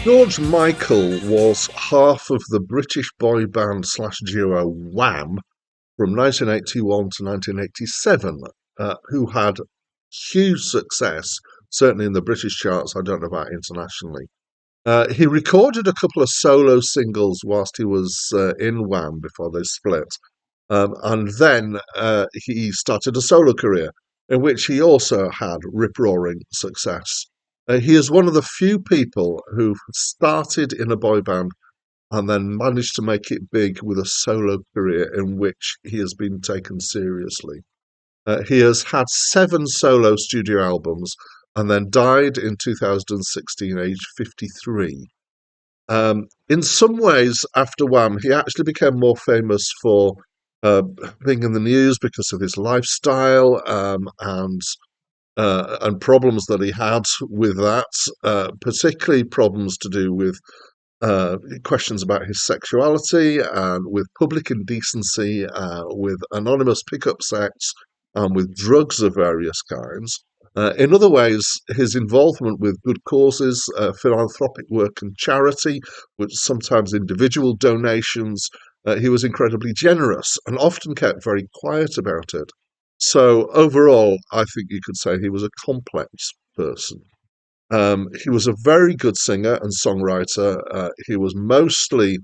George Michael was half of the British boy band slash duo Wham from 1981 to 1987, who had huge success, certainly in the British charts. I don't know about internationally. He recorded a couple of solo singles whilst he was in Wham before they split. And then he started a solo career in which he also had rip roaring success. He is one of the few people who started in a boy band and then managed to make it big with a solo career in which he has been taken seriously. He has had 7 solo studio albums and then died in 2016, aged 53. In some ways, after Wham, he actually became more famous for uh, being in the news because of his lifestyle and problems that he had with that, particularly problems to do with questions about his sexuality and with public indecency, with anonymous pickup sects, and with drugs of various kinds. In other ways, his involvement with good causes, philanthropic work and charity, which sometimes individual donations, he was incredibly generous and often kept very quiet about it. So overall, I think you could say he was a complex person. He was a very good singer and songwriter. He was mostly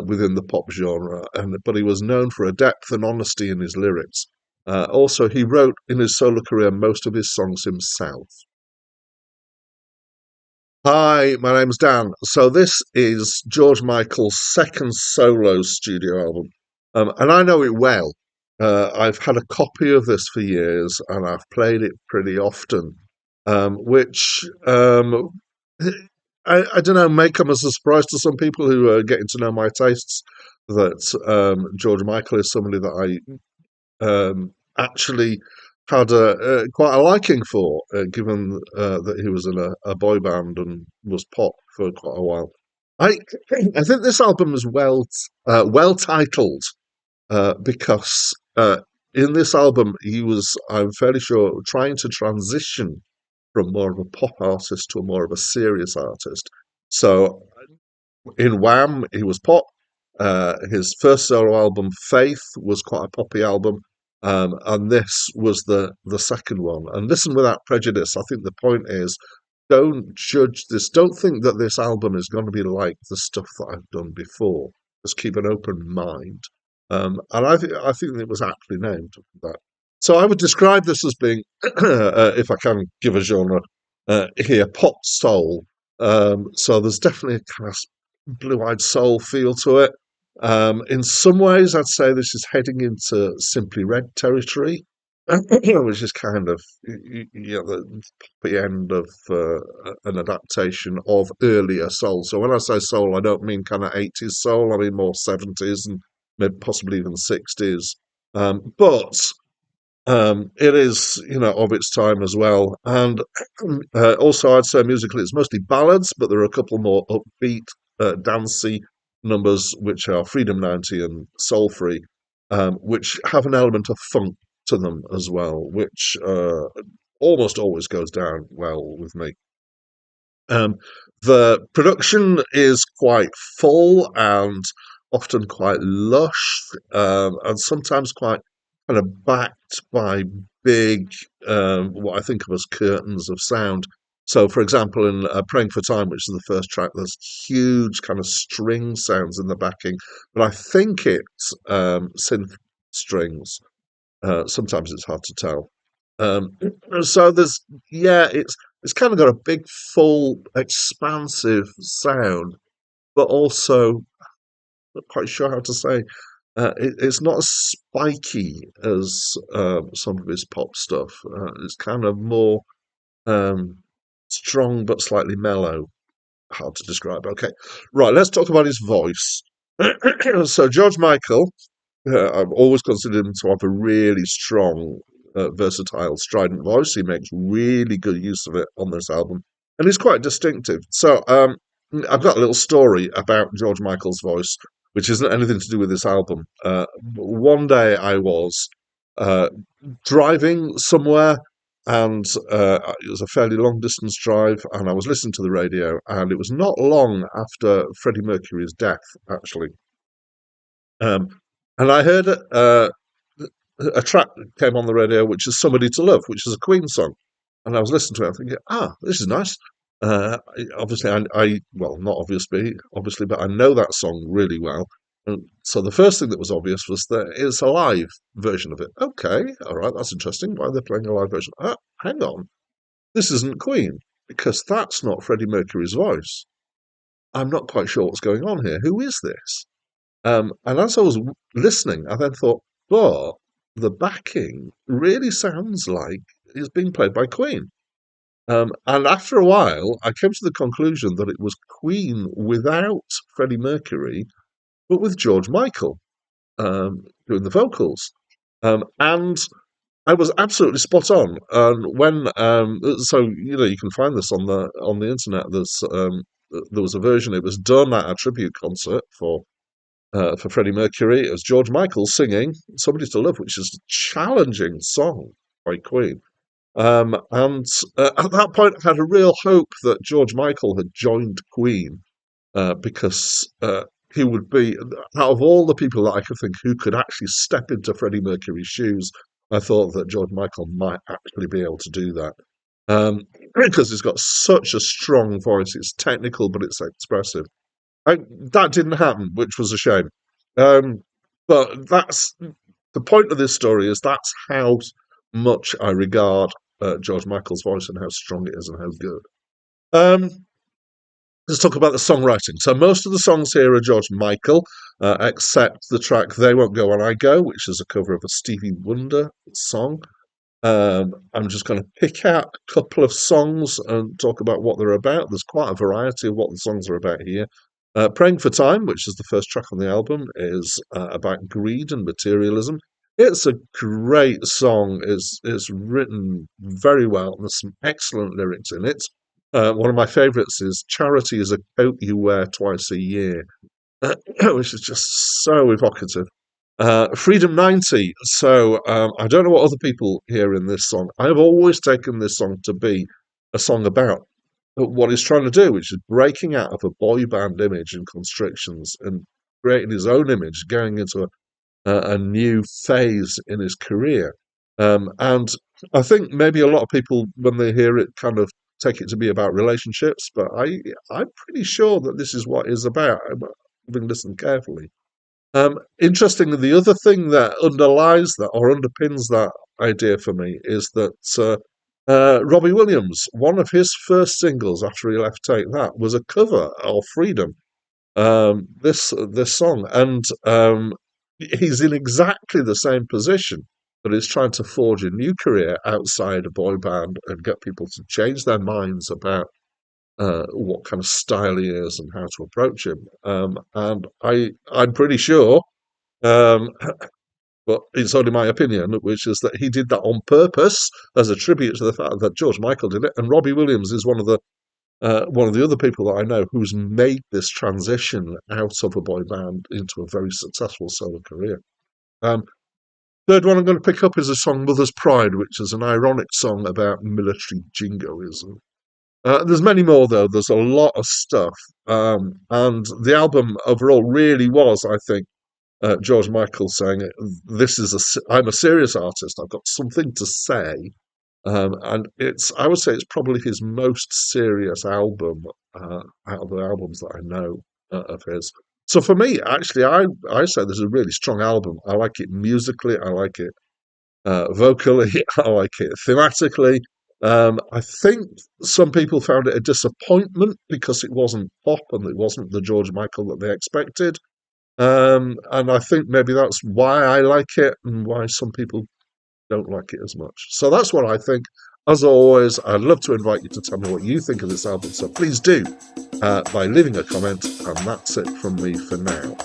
within the pop genre, but he was known for a depth and honesty in his lyrics. Also, he wrote in his solo career most of his songs himself. Hi, my name's Dan. So this is George Michael's second solo studio album, and I know it well. I've had a copy of this for years, and I've played it pretty often, which I don't know may come as a surprise to some people who are getting to know my tastes. That George Michael is somebody that actually had quite a liking for, given that he was in a boy band and was pop for quite a while. I I think this album is well titled because in this album he was, I'm fairly sure, trying to transition from more of a pop artist to a more of a serious artist. So in Wham, he was pop. His first solo album, Faith, was quite a poppy album, and this was the second one. And Listen Without Prejudice. I think the point is, don't judge this. Don't think that this album is going to be like the stuff that I've done before. Just keep an open mind. And I think it was aptly named that. So I would describe this as being, if I can give a genre here, pop soul. So there's definitely a kind of blue-eyed soul feel to it. In some ways, I'd say this is heading into Simply Red territory, which is kind of the end of an adaptation of earlier soul. So when I say soul, I don't mean kind of 80s soul. I mean more 70s and maybe possibly even 60s. But it is, of its time as well. And also, I'd say musically, it's mostly ballads, but there are a couple more upbeat, dancey numbers, which are Freedom 90 and Soul Free, which have an element of funk to them as well, which almost always goes down well with me. Um, the production is quite full and often quite lush, and sometimes quite kind of backed by big, what I think of as curtains of sound. So, for example, in Praying for Time, which is the first track, there's huge kind of string sounds in the backing, but I think it's synth strings. Sometimes it's hard to tell. Um, so yeah, it's kind of got a big, full, expansive sound, but also not quite sure how to say. It's not as spiky as some of his pop stuff. It's kind of more um, strong but slightly mellow. Hard to describe. Okay, right. Let's talk about his voice. So George Michael, I've always considered him to have a really strong, versatile, strident voice. He makes really good use of it on this album, and he's quite distinctive. So, I've got a little story about George Michael's voice, which isn't anything to do with this album. One day I was uh, driving somewhere. and it was a fairly long distance drive, and I was listening to the radio, and it was not long after Freddie Mercury's death, actually. Um, and I heard a track that came on the radio, which is "Somebody to Love," which is a Queen song, and I was listening to it, and thinking, this is nice. Obviously, well, not obviously, but I know that song really well. And so the first thing that was obvious was that it's a live version of it. Okay, all right, that's interesting. Why are they playing a live version? Hang on, this isn't Queen, because that's not Freddie Mercury's voice. I'm not quite sure what's going on here. Who is this? And as I was listening, I then thought, but the backing really sounds like it's being played by Queen. And after a while, I came to the conclusion that it was Queen without Freddie Mercury, but with George Michael doing the vocals. And I was absolutely spot on. And when so you can find this on the internet. There was a version. It was done at a tribute concert for Freddie Mercury. It was George Michael singing "Somebody to Love," which is a challenging song by Queen. And at that point, I had a real hope that George Michael had joined Queen because he would be, out of all the people that I could think who could actually step into Freddie Mercury's shoes, I thought that George Michael might actually be able to do that. Because he's got such a strong voice. It's technical, but it's expressive. That didn't happen, which was a shame. But that's the point of this story, is that's how much I regard George Michael's voice and how strong it is and how good. Um, let's talk about the songwriting. So most of the songs here are George Michael, except the track "They Won't Go When I Go," which is a cover of a Stevie Wonder song. I'm just going to pick out a couple of songs and talk about what they're about. There's quite a variety of what the songs are about here. "Praying for Time," which is the first track on the album, is about greed and materialism. It's a great song. It's written very well, and there's some excellent lyrics in it. One of my favourites is "Charity is a coat you wear twice a year," which is just so evocative. Freedom 90. So I don't know what other people hear in this song. I've always taken this song to be a song about what he's trying to do, which is breaking out of a boy band image and constrictions and creating his own image, going into a new phase in his career. And I think maybe a lot of people, when they hear it, kind of take it to be about relationships, but I'm pretty sure that this is what it's about. I've been listening carefully. Interestingly, the other thing that underlies that or underpins that idea for me is that Robbie Williams, one of his first singles after he left Take That, was a cover of Freedom, this song, and he's in exactly the same position, but he's trying to forge a new career outside a boy band and get people to change their minds about what kind of style he is and how to approach him. And I'm pretty sure, um, but it's only my opinion, which is that he did that on purpose as a tribute to the fact that George Michael did it, and Robbie Williams is one of the other people that I know who's made this transition out of a boy band into a very successful solo career. Um, Third one I'm going to pick up is a song "Mother's Pride," which is an ironic song about military jingoism. There's many more though. There's a lot of stuff, and the album overall really was, I think, George Michael saying, "This is I'm a serious artist. I've got something to say," and I would say it's probably his most serious album out of the albums that I know of his. So for me, actually, I say this is a really strong album. I like it musically. I like it vocally. I like it thematically. I think some people found it a disappointment because it wasn't pop and it wasn't the George Michael that they expected. And I think maybe that's why I like it and why some people don't like it as much. So that's what I think. As always, I'd love to invite you to tell me what you think of this album. So please do by leaving a comment. And that's it from me for now.